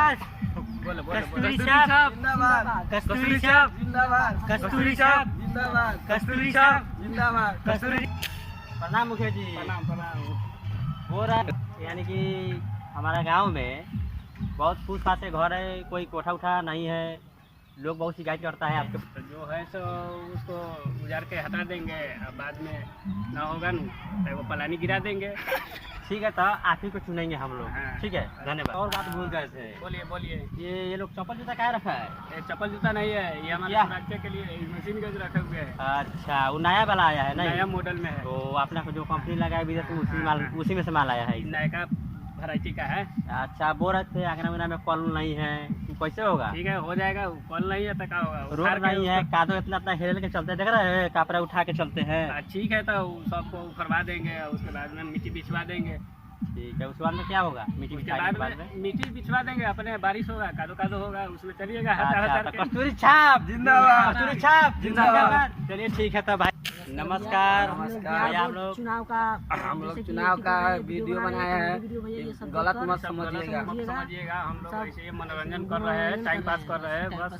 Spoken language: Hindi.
शाबाश। बोलो कस्तूरी छाप जिंदाबाद, कस्तूरी छाप जिंदाबाद, कस्तूरी छाप जिंदाबाद, कस्तूरी छाप जिंदाबाद। कस्तूरी। प्रणाम मुखिया जी। प्रणाम प्रणाम। हो रहा है यानी कि हमारा गांव में बहुत फूस फास के घर है, कोई कोठा उठा नहीं है, लोग बहुत शिकायत करता है आपके। तो जो है सो उसको उजाड़ के हटा देंगे, अब बाद में ना होगा न तो वो पलानी गिरा देंगे। ठीक है, तो आप ही को चुनेंगे हम लोग। हाँ। ठीक है, धन्यवाद। और बात भूल गए थे, बोलिए बोलिए। ये लोग चप्पल जूता क्या रखा है? ये चप्पल जूता नहीं है, ये हमारे क्या? सुरक्षा के लिए मशीन गज रखे हुए है, अच्छा, वो नया वाला आया है नया नहीं? मॉडल में है, तो अपना को जो कंपनी लगाया विदेश में उसी में से माल आया है। नया वैरायटी का है। अच्छा, बोल रहे थे आगरा मेरा में कॉल नहीं है, तो कैसे होगा? ठीक है, हो जाएगा। कल नहीं है तो क्या होगा? रोड नहीं है, कादो इतना इतना हेल के चलते देख रहे हैं, कपड़ा उठा के चलते हैं। ठीक है, तो सबको करवा देंगे, उसके बाद में मिट्टी बिछवा देंगे। ठीक है, उसके बाद में क्या होगा? मिट्टी उसके बिछाने के बाद बाद में में मिट्टी बिछवा देंगे, अपने बारिश होगा, कादो कादो होगा, उसमें चलिएगा। अच्छा, तो कस्तूरी छाप जिंदाबाद। कस्तूरी छाप जिंदाबाद। चलिए ठीक है, तो भाई नमस्कार। भाई आप लोग चुनाव का हम लोग चुनाव का वीडियो बनाया है, गलत मत समझिएगा। समझिएगा। हम लोग ऐसे ही मनोरंजन कर रहे हैं, टाइम पास कर रहे हैं बस।